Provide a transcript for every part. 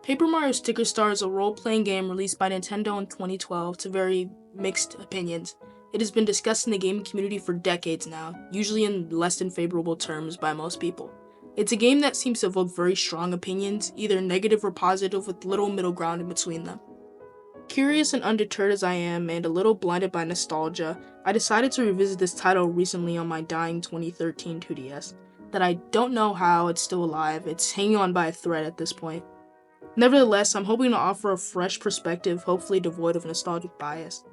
Paper Mario Sticker Star is a role-playing game released by Nintendo in 2012 to very mixed opinions. It has been discussed in the gaming community for decades now, usually in less than favorable terms by most people. It's a game that seems to evoke very strong opinions, either negative or positive, with little middle ground in between them. Curious and undeterred as I am, and a little blinded by nostalgia, I decided to revisit this title recently on my dying 2013 2DS. That I don't know how it's still alive, it's hanging on by a thread at this point. Nevertheless, I'm hoping to offer a fresh perspective, hopefully devoid of nostalgic bias.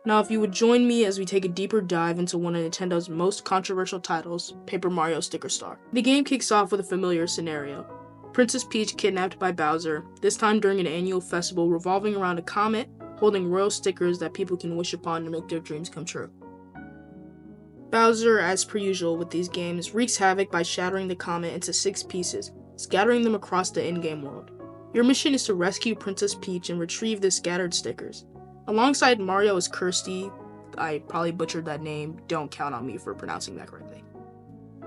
Now, if you would join me as we take a deeper dive into one of Nintendo's most controversial titles, Paper Mario Sticker Star. The game kicks off with a familiar scenario. Princess Peach kidnapped by Bowser, this time during an annual festival revolving around a comet holding royal stickers that people can wish upon to make their dreams come true. Bowser, as per usual with these games, wreaks havoc by shattering the comet into 6 pieces, scattering them across the in-game world. Your mission is to rescue Princess Peach and retrieve the scattered stickers. Alongside Mario is Kirsty. I probably butchered that name, don't count on me for pronouncing that correctly.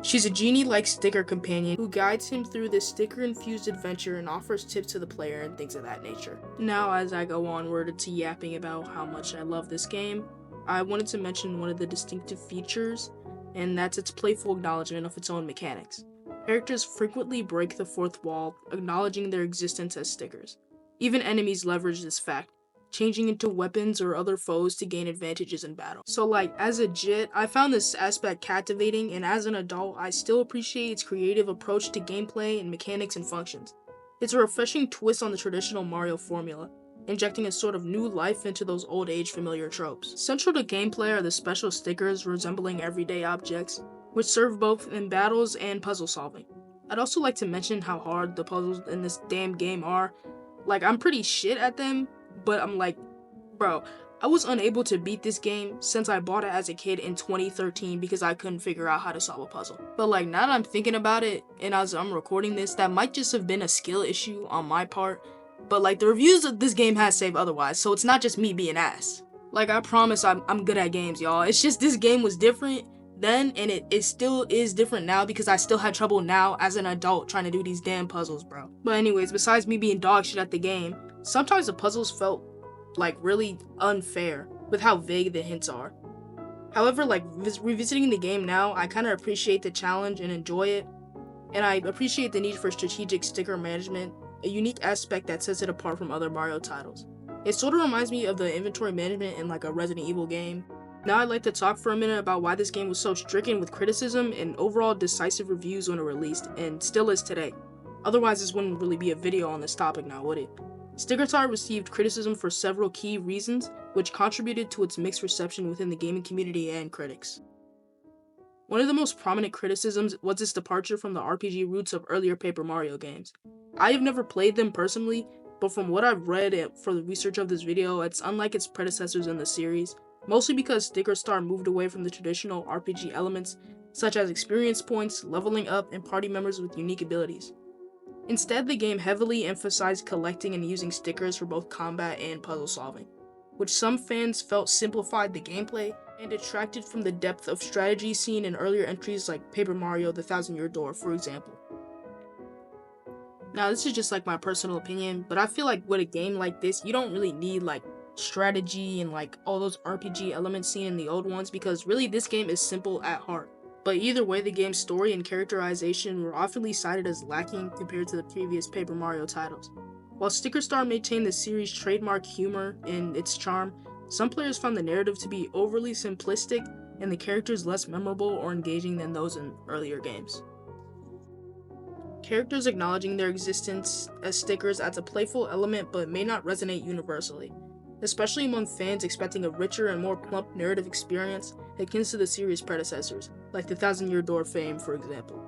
She's a genie-like sticker companion who guides him through this sticker-infused adventure and offers tips to the player and things of that nature. Now, as I go onward to yapping about how much I love this game, I wanted to mention one of the distinctive features, and that's its playful acknowledgement of its own mechanics. Characters frequently break the fourth wall, acknowledging their existence as stickers. Even enemies leverage this fact, changing into weapons or other foes to gain advantages in battle. So as a JIT, I found this aspect captivating, and as an adult, I still appreciate its creative approach to gameplay and mechanics and functions. It's a refreshing twist on the traditional Mario formula, injecting a sort of new life into those old age familiar tropes. Central to gameplay are the special stickers resembling everyday objects, which serve both in battles and puzzle solving. I'd also like to mention how hard the puzzles in this damn game are. I'm pretty shit at them, but I'm bro, I was unable to beat this game since I bought it as a kid in 2013 because I couldn't figure out how to solve a puzzle. But now that I'm thinking about it, and as I'm recording this, that might just have been a skill issue on my part, but the reviews of this game has said otherwise, so it's not just me being ass. I promise I'm good at games, y'all. It's just this game was different then, and it still is different now because I still had trouble now as an adult trying to do these damn puzzles, bro. But anyways, besides me being dog shit at the game, sometimes the puzzles felt really unfair with how vague the hints are. However, revisiting the game now, I kind of appreciate the challenge and enjoy it, and I appreciate the need for strategic sticker management, a unique aspect that sets it apart from other Mario titles. It sort of reminds me of the inventory management in a Resident Evil game. Now I'd like to talk for a minute about why this game was so stricken with criticism and overall decisive reviews when it released, and still is today. Otherwise this wouldn't really be a video on this topic now, would it? Sticker Star received criticism for several key reasons, which contributed to its mixed reception within the gaming community and critics. One of the most prominent criticisms was its departure from the RPG roots of earlier Paper Mario games. I have never played them personally, but from what I've read for the research of this video, it's unlike its predecessors in the series, mostly because Sticker Star moved away from the traditional RPG elements, such as experience points, leveling up, and party members with unique abilities. Instead, the game heavily emphasized collecting and using stickers for both combat and puzzle solving, which some fans felt simplified the gameplay and detracted from the depth of strategy seen in earlier entries like Paper Mario: The Thousand-Year Door, for example. Now, this is just my personal opinion, but I feel with a game like this, you don't really need strategy and all those RPG elements seen in the old ones, because really this game is simple at heart. But either way, the game's story and characterization were often cited as lacking compared to the previous Paper Mario titles. While Sticker Star maintained the series' trademark humor and its charm, some players found the narrative to be overly simplistic and the characters less memorable or engaging than those in earlier games. Characters acknowledging their existence as stickers adds a playful element but may not resonate universally, especially among fans expecting a richer and more plump narrative experience akin to the series' predecessors, like the Thousand-Year Door fame, for example.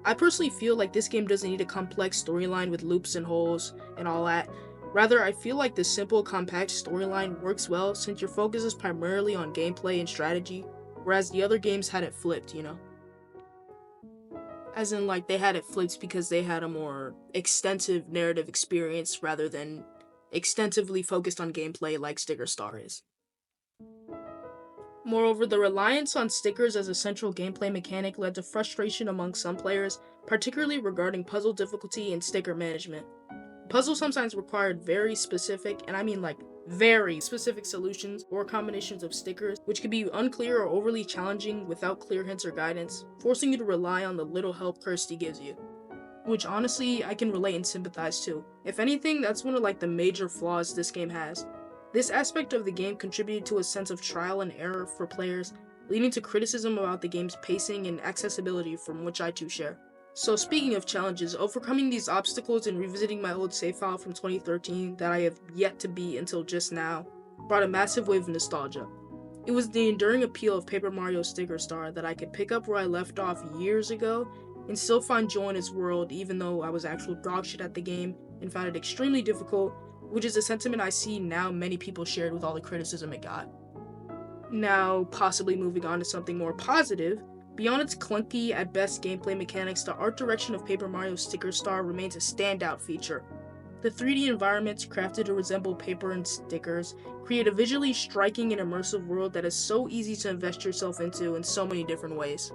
I personally feel this game doesn't need a complex storyline with loops and holes and all that. Rather, I feel the simple, compact storyline works well since your focus is primarily on gameplay and strategy, whereas the other games had it flipped, As in, they had it flipped because they had a more extensive narrative experience rather than extensively focused on gameplay like Sticker Star is. Moreover, the reliance on stickers as a central gameplay mechanic led to frustration among some players, particularly regarding puzzle difficulty and sticker management. Puzzles sometimes required very specific, and I mean like very specific solutions or combinations of stickers, which could be unclear or overly challenging without clear hints or guidance, forcing you to rely on the little help Kirsty gives you. Which honestly, I can relate and sympathize to. If anything, that's one of like the major flaws this game has. This aspect of the game contributed to a sense of trial and error for players, leading to criticism about the game's pacing and accessibility, from which I too share. So speaking of challenges, overcoming these obstacles and revisiting my old save file from 2013 that I have yet to beat until just now, brought a massive wave of nostalgia. It was the enduring appeal of Paper Mario Sticker Star that I could pick up where I left off years ago and still find joy in its world even though I was actual dogshit at the game and found it extremely difficult, which is a sentiment I see now many people shared with all the criticism it got. Now, possibly moving on to something more positive, beyond its clunky at best gameplay mechanics, the art direction of Paper Mario Sticker Star remains a standout feature. The 3D environments, crafted to resemble paper and stickers, create a visually striking and immersive world that is so easy to invest yourself into in so many different ways.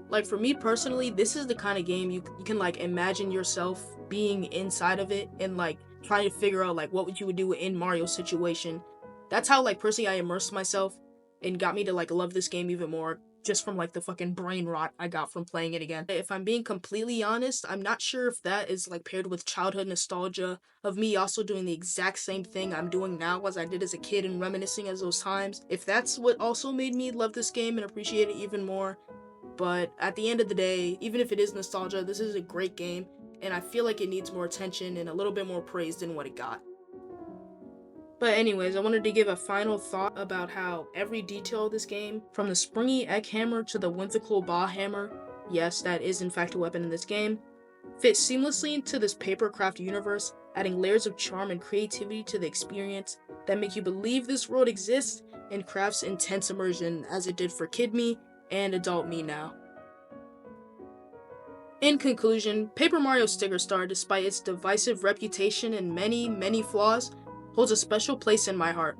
Like for me personally, this is the kind of game you can like imagine yourself being inside of it and like trying to figure out like what you would do in Mario's situation. That's how like personally I immersed myself and got me to like love this game even more, just from like the fucking brain rot I got from playing it again. If I'm being completely honest, I'm not sure if that is like paired with childhood nostalgia of me also doing the exact same thing I'm doing now as I did as a kid and reminiscing as those times. If that's what also made me love this game and appreciate it even more. But at the end of the day, even if it is nostalgia, this is a great game, and I feel like it needs more attention and a little bit more praise than what it got. But anyways, I wanted to give a final thought about how every detail of this game, from the springy egg hammer to the whimsical ball hammer, yes, that is in fact a weapon in this game, fits seamlessly into this papercraft universe, adding layers of charm and creativity to the experience that make you believe this world exists and crafts intense immersion as it did for kid me and adult me now. In conclusion, Paper Mario Sticker Star, despite its divisive reputation and many flaws, holds a special place in my heart.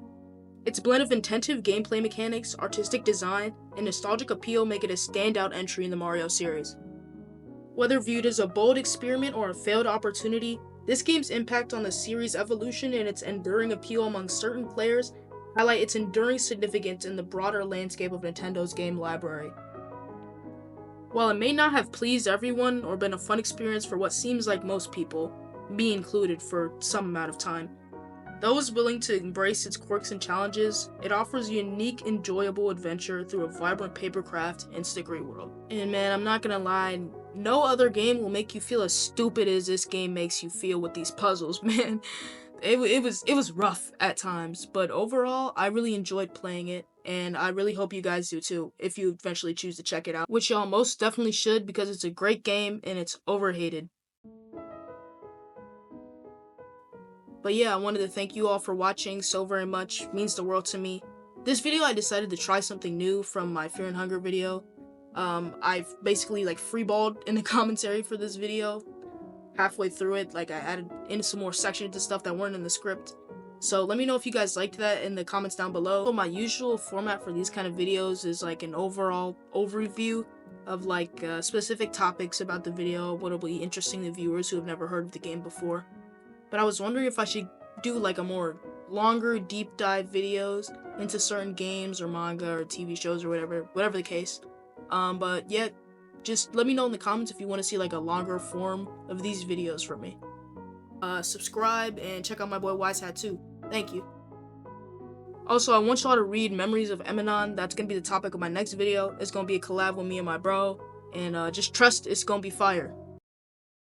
Its blend of intensive gameplay mechanics, artistic design, and nostalgic appeal make it a standout entry in the Mario series. Whether viewed as a bold experiment or a failed opportunity, this game's impact on the series' evolution and its enduring appeal among certain players highlight its enduring significance in the broader landscape of Nintendo's game library. While it may not have pleased everyone or been a fun experience for what seems like most people, me included for some amount of time, those willing to embrace its quirks and challenges, it offers a unique, enjoyable adventure through a vibrant papercraft and stickery world. And man, I'm not gonna lie, no other game will make you feel as stupid as this game makes you feel with these puzzles, man. It was rough at times, but overall, I really enjoyed playing it, and I really hope you guys do too, if you eventually choose to check it out, which y'all most definitely should because it's a great game and it's overhated. But yeah, I wanted to thank you all for watching so very much, it means the world to me. This video, I decided to try something new from my Fear and Hunger video. I've basically like freeballed in the commentary for this video. Halfway through it, like I added in some more sections and stuff that weren't in the script. So let me know if you guys liked that in the comments down below. So my usual format for these kind of videos is like an overall overview of like specific topics about the video, what will be interesting to viewers who have never heard of the game before. But I was wondering if I should do like a more longer deep dive videos into certain games or manga or TV shows or whatever the case. But yeah, just let me know in the comments if you want to see like a longer form of these videos from me. Subscribe and check out my boy Wisehat too. Thank you. Also, I want y'all to read Memories of Emanon. That's gonna be the topic of my next video. It's gonna be a collab with me and my bro. And just trust it's gonna be fire.